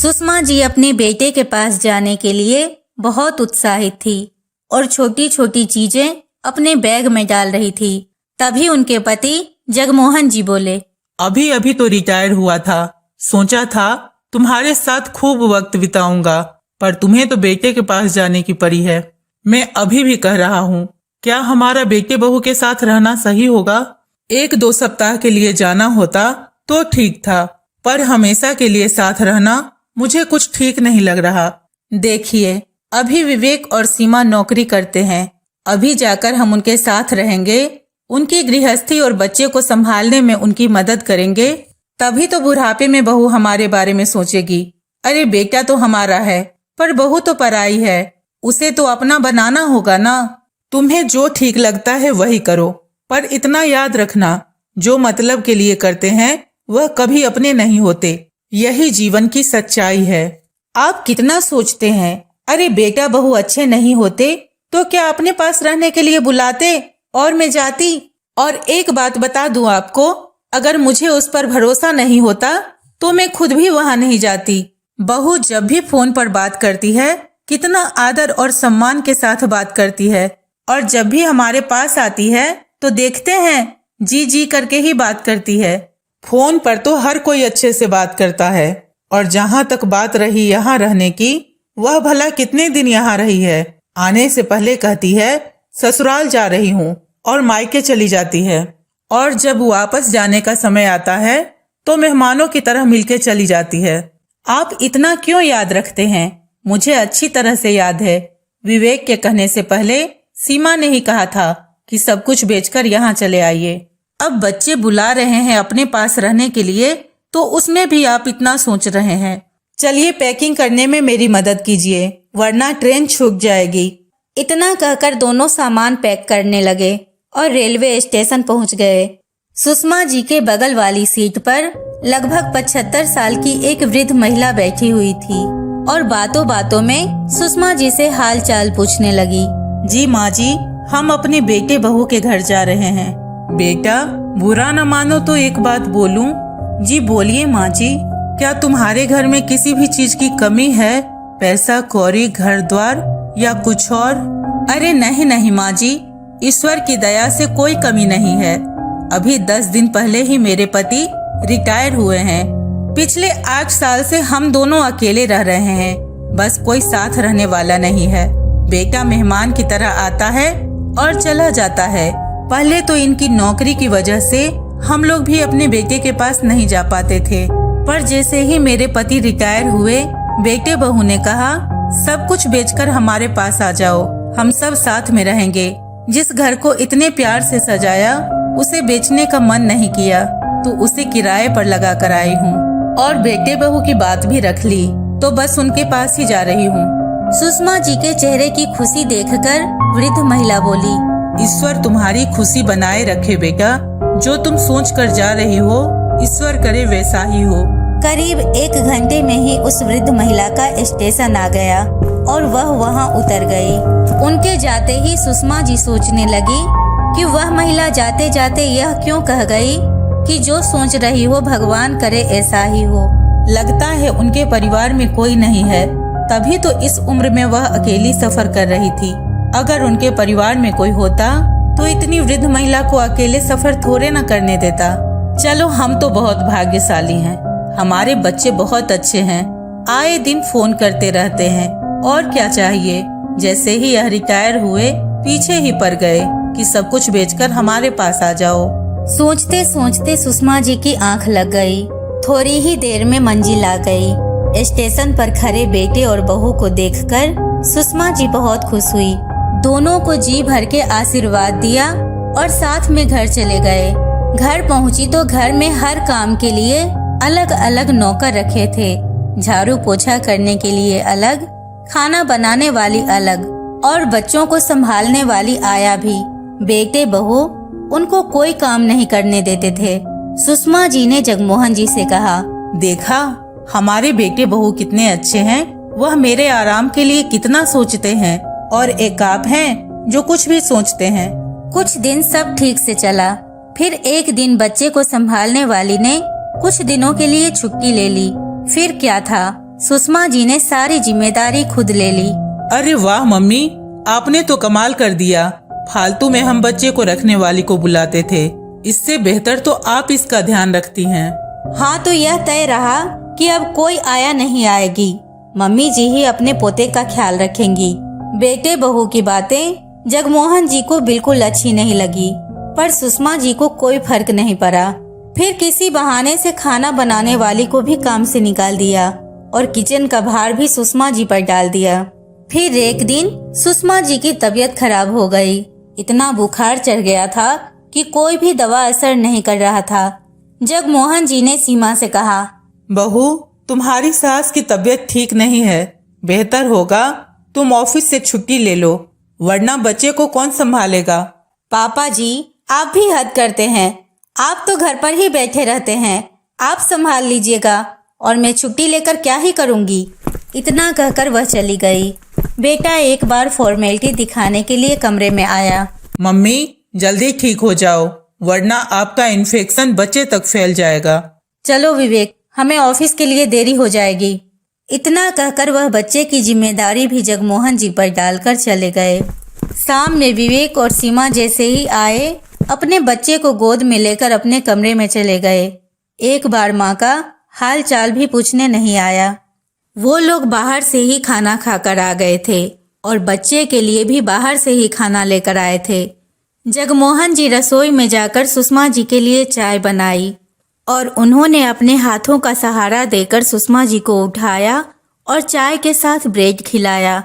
सुषमा जी अपने बेटे के पास जाने के लिए बहुत उत्साहित थी और छोटी छोटी चीजें अपने बैग में डाल रही थी। तभी उनके पति जगमोहन जी बोले, अभी अभी तो रिटायर हुआ था, सोचा था तुम्हारे साथ खूब वक्त बिताऊंगा, पर तुम्हें तो बेटे के पास जाने की पड़ी है। मैं अभी भी कह रहा हूँ, क्या हमारा बेटे बहू के साथ रहना सही होगा? 1-2 सप्ताह के लिए जाना होता तो ठीक था, पर हमेशा के लिए साथ रहना मुझे कुछ ठीक नहीं लग रहा। देखिए, अभी विवेक और सीमा नौकरी करते हैं, अभी जाकर हम उनके साथ रहेंगे, उनकी गृहस्थी और बच्चे को संभालने में उनकी मदद करेंगे, तभी तो बुढ़ापे में बहू हमारे बारे में सोचेगी। अरे बेटा तो हमारा है, पर बहू तो पराई है, उसे तो अपना बनाना होगा ना। तुम्हें जो ठीक लगता है वही करो, पर इतना याद रखना, जो मतलब के लिए करते हैं वह कभी अपने नहीं होते। यही जीवन की सच्चाई है। आप कितना सोचते हैं? अरे बेटा बहू अच्छे नहीं होते तो क्या अपने पास रहने के लिए बुलाते और मैं जाती? और एक बात बता दूं आपको, अगर मुझे उस पर भरोसा नहीं होता तो मैं खुद भी वहां नहीं जाती। बहू जब भी फोन पर बात करती है कितना आदर और सम्मान के साथ बात करती है, और जब भी हमारे पास आती है तो देखते हैं जी जी करके ही बात करती है। फोन पर तो हर कोई अच्छे से बात करता है, और जहाँ तक बात रही यहाँ रहने की, वह भला कितने दिन यहाँ रही है। आने से पहले कहती है ससुराल जा रही हूँ, और मायके चली जाती है, और जब वापस जाने का समय आता है तो मेहमानों की तरह मिलके चली जाती है। आप इतना क्यों याद रखते हैं? मुझे अच्छी तरह से याद है, विवेक के कहने से पहले सीमा ने ही कहा था कि सब कुछ बेचकर यहाँ चले आइए। अब बच्चे बुला रहे हैं अपने पास रहने के लिए, तो उसमें भी आप इतना सोच रहे हैं। चलिए पैकिंग करने में मेरी मदद कीजिए, वरना ट्रेन छूट जाएगी। इतना कहकर दोनों सामान पैक करने लगे और रेलवे स्टेशन पहुंच गए। सुषमा जी के बगल वाली सीट पर लगभग 75 साल की एक वृद्ध महिला बैठी हुई थी और बातों बातों में सुषमा जी से हाल चाल पूछने लगी। जी माँ जी, हम अपने बेटे बहू के घर जा रहे हैं। बेटा, बुरा न मानो तो एक बात बोलूं? जी बोलिए माँ जी, क्या तुम्हारे घर में किसी भी चीज की कमी है? पैसा कौड़ी, घर द्वार या कुछ और? अरे नहीं नहीं माँ जी, ईश्वर की दया से कोई कमी नहीं है। अभी 10 दिन पहले ही मेरे पति रिटायर हुए हैं। पिछले 8 साल से हम दोनों अकेले रह रहे हैं, बस कोई साथ रहने वाला नहीं है। बेटा मेहमान की तरह आता है और चला जाता है। पहले तो इनकी नौकरी की वजह से हम लोग भी अपने बेटे के पास नहीं जा पाते थे, पर जैसे ही मेरे पति रिटायर हुए, बेटे बहू ने कहा सब कुछ बेचकर हमारे पास आ जाओ, हम सब साथ में रहेंगे। जिस घर को इतने प्यार से सजाया उसे बेचने का मन नहीं किया, तो उसे किराए पर लगा कर आई हूँ, और बेटे बहू की बात भी रख ली, तो बस उनके पास ही जा रही हूँ। सुषमा जी के चेहरे की खुशी देखकर वृद्ध महिला बोली, ईश्वर तुम्हारी खुशी बनाए रखे बेटा, जो तुम सोच कर जा रही हो ईश्वर करे वैसा ही हो। करीब 1 घंटे में ही उस वृद्ध महिला का स्टेशन आ गया और वह वहां उतर गई। उनके जाते ही सुषमा जी सोचने लगी कि वह महिला जाते जाते यह क्यों कह गई कि जो सोच रही हो भगवान करे ऐसा ही हो। लगता है उनके परिवार में कोई नहीं है, तभी तो इस उम्र में वह अकेली सफर कर रही थी। अगर उनके परिवार में कोई होता तो इतनी वृद्ध महिला को अकेले सफर थोड़े न करने देता। चलो, हम तो बहुत भाग्यशाली हैं, हमारे बच्चे बहुत अच्छे हैं, आए दिन फोन करते रहते हैं, और क्या चाहिए। जैसे ही यह रिटायर हुए पीछे ही पड़ गए कि सब कुछ बेचकर हमारे पास आ जाओ। सोचते सोचते सुषमा जी की आंख लग गई। थोड़ी ही देर में मंजिल आ गई। स्टेशन पर खड़े बेटे और बहू को देखकर सुषमा जी बहुत खुश हुई। दोनों को जी भर के आशीर्वाद दिया और साथ में घर चले गए। घर पहुंची तो घर में हर काम के लिए अलग अलग नौकर रखे थे। झाड़ू पोछा करने के लिए अलग, खाना बनाने वाली अलग, और बच्चों को संभालने वाली आया भी। बेटे बहू उनको कोई काम नहीं करने देते थे। सुषमा जी ने जगमोहन जी से कहा, देखा हमारे बेटे बहू कितने अच्छे हैं, वह मेरे आराम के लिए कितना सोचते हैं, और एक आप हैं जो कुछ भी सोचते हैं। कुछ दिन सब ठीक से चला। फिर एक दिन बच्चे को संभालने वाली ने कुछ दिनों के लिए छुट्टी ले ली। फिर क्या था, सुषमा जी ने सारी जिम्मेदारी खुद ले ली। अरे वाह मम्मी, आपने तो कमाल कर दिया। फालतू में हम बच्चे को रखने वाली को बुलाते थे, इससे बेहतर तो आप इसका ध्यान रखती हैं। हाँ, तो यह तय रहा कि अब कोई आया नहीं आएगी, मम्मी जी ही अपने पोते का ख्याल रखेंगी। बेटे बहू की बातें जगमोहन जी को बिल्कुल अच्छी नहीं लगी, पर सुषमा जी को कोई फर्क नहीं पड़ा। फिर किसी बहाने से खाना बनाने वाली को भी काम से निकाल दिया और किचन का भार भी सुषमा जी पर डाल दिया। फिर एक दिन सुषमा जी की तबीयत खराब हो गई। इतना बुखार चढ़ गया था कि कोई भी दवा असर नहीं कर रहा था। जगमोहन जी ने सीमा से कहा, बहू, तुम्हारी सास की तबीयत ठीक नहीं है, बेहतर होगा तुम ऑफिस से छुट्टी ले लो, वरना बच्चे को कौन संभालेगा। पापा जी, आप भी हद करते हैं। आप तो घर पर ही बैठे रहते हैं, आप संभाल लीजिएगा और मैं छुट्टी लेकर क्या ही करूंगी। इतना कहकर वह चली गई। बेटा एक बार फॉर्मेलिटी दिखाने के लिए कमरे में आया। मम्मी, जल्दी ठीक हो जाओ, वरना आपका इन्फेक्शन बच्चे तक फैल जाएगा। चलो विवेक, हमें ऑफिस के लिए देरी हो जाएगी। इतना कहकर वह बच्चे की जिम्मेदारी भी जगमोहन जी पर डालकर चले गए। शाम में विवेक और सीमा जैसे ही आए, अपने बच्चे को गोद में लेकर अपने कमरे में चले गए। एक बार माँ का हाल चाल भी पूछने नहीं आया। वो लोग बाहर से ही खाना खाकर आ गए थे और बच्चे के लिए भी बाहर से ही खाना लेकर आए थे। जगमोहन जी रसोई में जाकर सुषमा जी के लिए चाय बनाई और उन्होंने अपने हाथों का सहारा देकर सुषमा जी को उठाया और चाय के साथ ब्रेड खिलाया।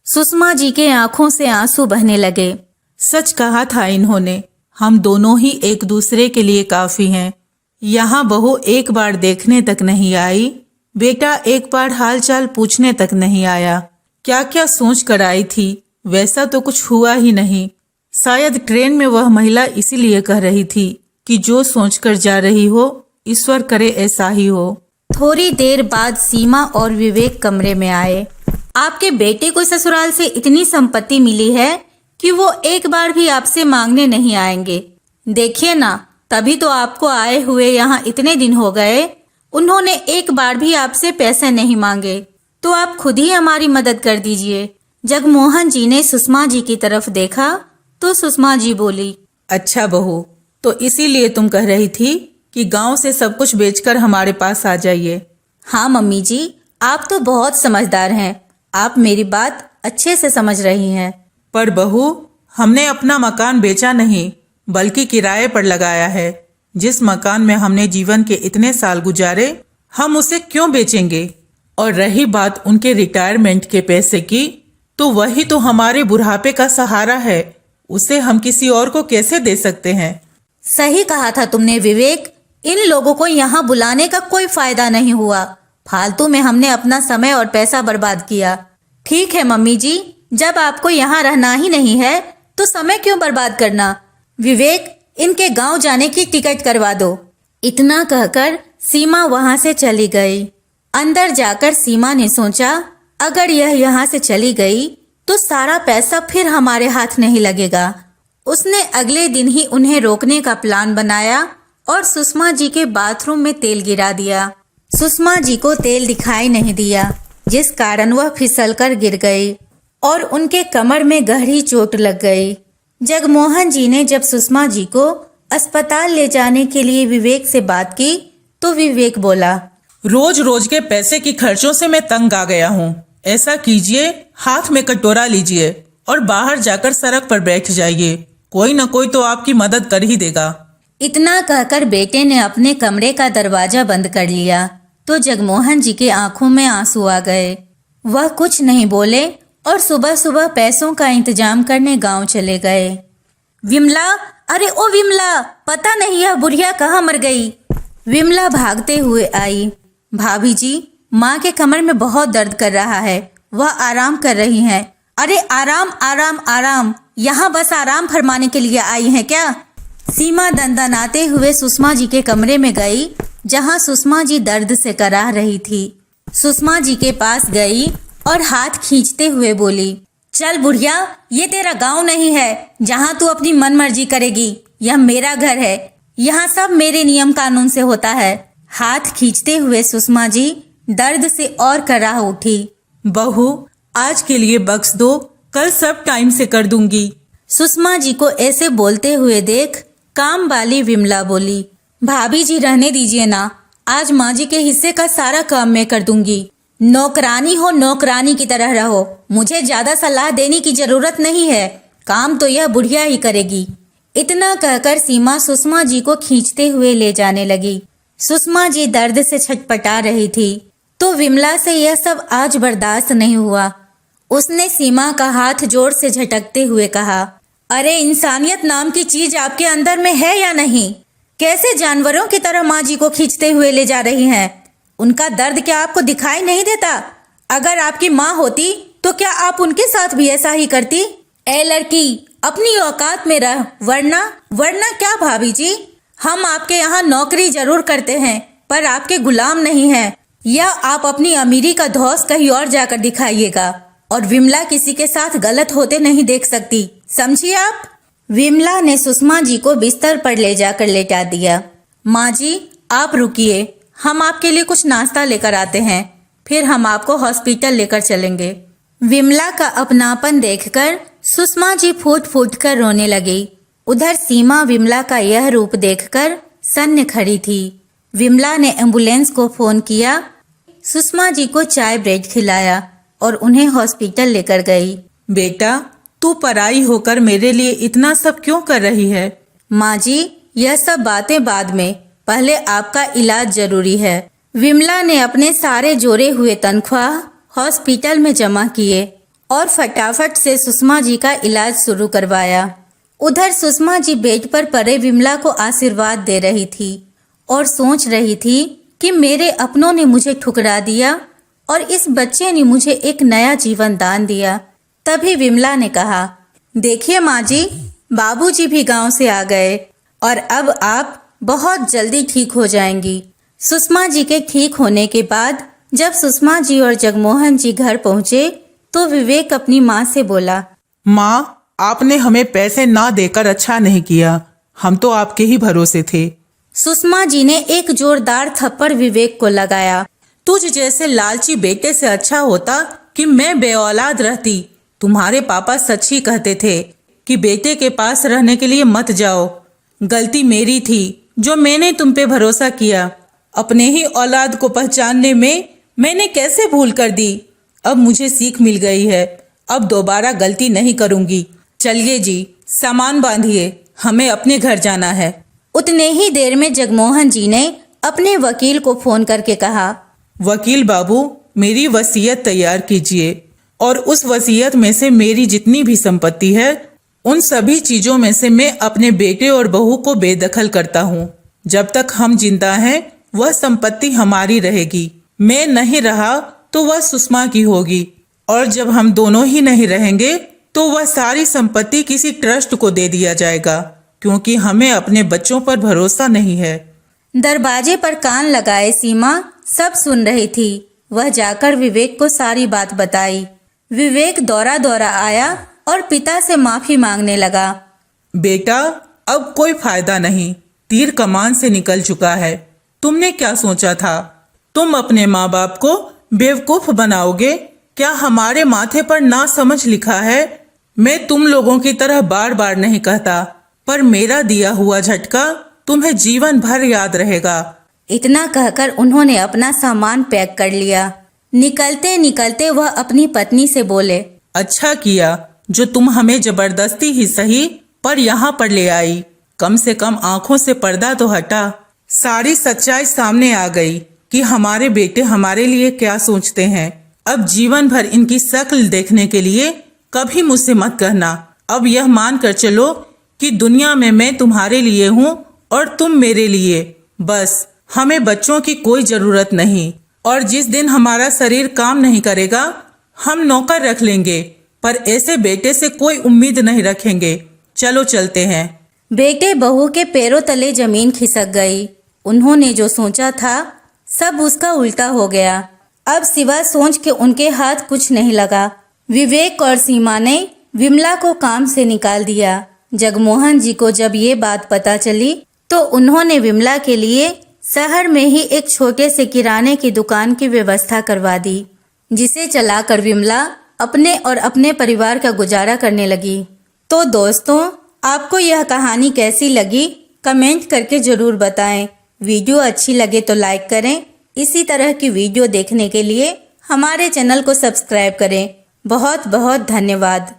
सुषमा जी के आंखों से आंसू बहने लगे। सच कहा था इन्होंने, हम दोनों ही एक दूसरे के लिए काफी हैं। यहाँ बहू एक बार देखने तक नहीं आई, बेटा एक बार हालचाल पूछने तक नहीं आया। क्या क्या सोच कर आई थी, वैसा तो कुछ हुआ ही नहीं। शायद ट्रेन में वह महिला इसीलिए कह रही थी कि जो सोचकर जा रही हो, ईश्वर करे ऐसा ही हो। थोड़ी देर बाद सीमा और विवेक कमरे में आए। आपके बेटे को ससुराल से इतनी संपत्ति मिली है कि वो एक बार भी आपसे मांगने नहीं आएंगे। देखिए ना, तभी तो आपको आए हुए यहाँ इतने दिन हो गए, उन्होंने एक बार भी आपसे पैसे नहीं मांगे, तो आप खुद ही हमारी मदद कर दीजिए। जगमोहन जी ने सुषमा जी की तरफ देखा तो सुषमा जी बोली, अच्छा बहू, तो इसीलिए तुम कह रही थी कि गांव से सब कुछ बेचकर हमारे पास आ जाइए। हाँ मम्मी जी, आप तो बहुत समझदार हैं, आप मेरी बात अच्छे से समझ रही हैं। पर बहू, हमने अपना मकान बेचा नहीं, बल्कि किराए पर लगाया है। जिस मकान में हमने जीवन के इतने साल गुजारे, हम उसे क्यों बेचेंगे? और रही बात उनके रिटायरमेंट के पैसे की, तो वही तो हमारे बुढ़ापे का सहारा है, उसे हम किसी और को कैसे दे सकते हैं? सही कहा था तुमने विवेक, इन लोगों को यहाँ बुलाने का कोई फायदा नहीं हुआ। फालतू में हमने अपना समय और पैसा बर्बाद किया। ठीक है मम्मी जी, जब आपको यहाँ रहना ही नहीं है तो समय क्यों बर्बाद करना। विवेक, इनके गांव जाने की टिकट करवा दो। इतना कहकर सीमा वहां से चली गई। अंदर जाकर सीमा ने सोचा, अगर यह यहाँ से चली गई तो सारा पैसा फिर हमारे हाथ नहीं लगेगा। उसने अगले दिन ही उन्हें रोकने का प्लान बनाया और सुषमा जी के बाथरूम में तेल गिरा दिया। सुषमा जी को तेल दिखाई नहीं दिया, जिस कारण वह फिसलकर गिर गई और उनके कमर में गहरी चोट लग गई। जगमोहन जी ने जब सुषमा जी को अस्पताल ले जाने के लिए विवेक से बात की तो विवेक बोला, रोज रोज के पैसे की खर्चों से मैं तंग आ गया हूँ। ऐसा कीजिए, हाथ में कटोरा लीजिए और बाहर जाकर सड़क पर बैठ जाइए, कोई न कोई तो आपकी मदद कर ही देगा। इतना कहकर बेटे ने अपने कमरे का दरवाजा बंद कर लिया तो जगमोहन जी के आंखों में आंसू आ गए। वह कुछ नहीं बोले और सुबह सुबह पैसों का इंतजाम करने गांव चले गए। विमला, अरे ओ विमला, पता नहीं यह बुढ़िया कहाँ मर गई। विमला भागते हुए आई। भाभी जी, माँ के कमर में बहुत दर्द कर रहा है, वह आराम कर रही हैं। अरे आराम आराम आराम, यहाँ बस आराम फरमाने के लिए आई हैं क्या? सीमा दंदनाते हुए सुषमा जी के कमरे में गई, जहाँ सुषमा जी दर्द से कराह रही थी। सुषमा जी के पास गई और हाथ खींचते हुए बोली, चल बुढ़िया, ये तेरा गांव नहीं है जहाँ तू अपनी मन मर्जी करेगी, यह मेरा घर है, यहाँ सब मेरे नियम कानून से होता है। हाथ खींचते हुए सुषमा जी दर्द से और कराह उठी। बहू, आज के लिए बख्श दो, कल सब टाइम से कर दूंगी। सुषमा जी को ऐसे बोलते हुए देख काम वाली विमला बोली, भाभी जी रहने दीजिए ना, आज माँ जी के हिस्से का सारा काम मैं कर दूंगी। नौकरानी हो नौकरानी की तरह रहो, मुझे ज्यादा सलाह देने की जरूरत नहीं है, काम तो यह बुढ़िया ही करेगी। इतना कहकर सीमा सुषमा जी को खींचते हुए ले जाने लगी। सुषमा जी दर्द से छटपटा रही थी, तो विमला से यह सब आज बर्दाश्त नहीं हुआ। उसने सीमा का हाथ जोर से झटकते हुए कहा, अरे इंसानियत नाम की चीज आपके अंदर में है या नहीं? कैसे जानवरों की तरह माँ जी को खींचते हुए ले जा रही हैं? उनका दर्द क्या आपको दिखाई नहीं देता? अगर आपकी माँ होती तो क्या आप उनके साथ भी ऐसा ही करती? ए लड़की, अपनी औकात में रह, वरना क्या भाभी जी, हम आपके यहाँ नौकरी जरूर करते हैं पर आपके गुलाम नहीं हैं। या आप अपनी अमीरी का धौस कहीं और जाकर दिखाइएगा, और विमला किसी के साथ गलत होते नहीं देख सकती, समझिए आप। विमला ने सुषमा जी को बिस्तर पर ले जाकर लेटा दिया। माँ जी आप रुकिए, हम आपके लिए कुछ नाश्ता लेकर आते हैं, फिर हम आपको हॉस्पिटल लेकर चलेंगे। विमला का अपनापन देखकर सुषमा जी फूट फूट कर रोने लगी। उधर सीमा विमला का यह रूप देखकर सन्न खड़ी थी। विमला ने एम्बुलेंस को फोन किया, सुषमा जी को चाय ब्रेड खिलाया और उन्हें हॉस्पिटल लेकर गई। बेटा, तू पराई होकर मेरे लिए इतना सब क्यों कर रही है? माँ जी यह सब बातें बाद में, पहले आपका इलाज जरूरी है। विमला ने अपने सारे जोड़े हुए तनख्वाह हॉस्पिटल में जमा किए और फटाफट से सुषमा जी का इलाज शुरू करवाया। उधर सुषमा जी बेड पर पड़े विमला को आशीर्वाद दे रही थी और सोच रही थी कि मेरे अपनों ने मुझे ठुकरा दिया और इस बच्चे ने मुझे एक नया जीवन दान दिया। तभी विमला ने कहा, देखिए माँ जी, बाबूजी भी गांव से आ गए और अब आप बहुत जल्दी ठीक हो जाएंगी। सुषमा जी के ठीक होने के बाद जब सुषमा जी और जगमोहन जी घर पहुँचे तो विवेक अपनी माँ से बोला, माँ, आपने हमें पैसे ना देकर अच्छा नहीं किया, हम तो आपके ही भरोसे थे। सुषमा जी ने एक जोरदार थप्पड़ विवेक को लगाया। तुझ जैसे लालची बेटे से अच्छा होता कि मैं बेऔलाद रहती। तुम्हारे पापा सच ही कहते थे कि बेटे के पास रहने के लिए मत जाओ। गलती मेरी थी जो मैंने तुम पे भरोसा किया। अपने ही औलाद को पहचानने में मैंने कैसे भूल कर दी। अब मुझे सीख मिल गई है, अब दोबारा गलती नहीं करूंगी। चलिए जी, सामान बांधिए, हमें अपने घर जाना है। उतने ही देर में जगमोहन जी ने अपने वकील को फोन करके कहा, वकील बाबू, मेरी वसीयत तैयार कीजिए और उस वसीयत में से मेरी जितनी भी संपत्ति है उन सभी चीजों में से मैं अपने बेटे और बहू को बेदखल करता हूँ। जब तक हम जिंदा हैं वह संपत्ति हमारी रहेगी। मैं नहीं रहा तो वह सुषमा की होगी, और जब हम दोनों ही नहीं रहेंगे तो वह सारी संपत्ति किसी ट्रस्ट को दे दिया जाएगा, क्योंकि हमें अपने बच्चों पर भरोसा नहीं है। दरवाजे पर कान लगाए सीमा सब सुन रही थी। वह जाकर विवेक को सारी बात बताई। विवेक दौड़ा दौड़ा आया और पिता से माफी मांगने लगा। बेटा, अब कोई फायदा नहीं, तीर कमान से निकल चुका है। तुमने क्या सोचा था? तुम अपने माँ बाप को बेवकूफ बनाओगे? क्या हमारे माथे पर ना समझ लिखा है? मैं तुम लोगों की तरह बार बार नहीं कहता, पर मेरा दिया हुआ झटका तुम्हें जीवन भर याद रहेगा। इतना कहकर उन्होंने अपना सामान पैक कर लिया। निकलते निकलते वह अपनी पत्नी से बोले, अच्छा किया जो तुम हमें जबरदस्ती ही सही पर यहाँ पर ले आई। कम से कम आंखों से पर्दा तो हटा। सारी सच्चाई सामने आ गई कि हमारे बेटे हमारे लिए क्या सोचते हैं। अब जीवन भर इनकी शक्ल देखने के लिए कभी मुझसे मत कहना। अब यह मान कर चलो कि दुनिया में मैं तुम्हारे लिए हूँ और तुम मेरे लिए। बस हमें बच्चों की कोई जरूरत नहीं, और जिस दिन हमारा शरीर काम नहीं करेगा हम नौकर रख लेंगे, पर ऐसे बेटे से कोई उम्मीद नहीं रखेंगे। चलो चलते हैं। बेटे बहू के पैरों तले जमीन खिसक गई। उन्होंने जो सोचा था सब उसका उल्टा हो गया। अब सिवा सोच के उनके हाथ कुछ नहीं लगा। विवेक और सीमा ने विमला को काम से निकाल दिया। जगमोहन जी को जब ये बात पता चली तो उन्होंने विमला के लिए शहर में ही एक छोटे से किराने की दुकान की व्यवस्था करवा दी, जिसे चलाकर विमला अपने और अपने परिवार का गुजारा करने लगी। तो दोस्तों, आपको यह कहानी कैसी लगी कमेंट करके जरूर बताएं। वीडियो अच्छी लगे तो लाइक करें। इसी तरह की वीडियो देखने के लिए हमारे चैनल को सब्सक्राइब करें। बहुत बहुत धन्यवाद।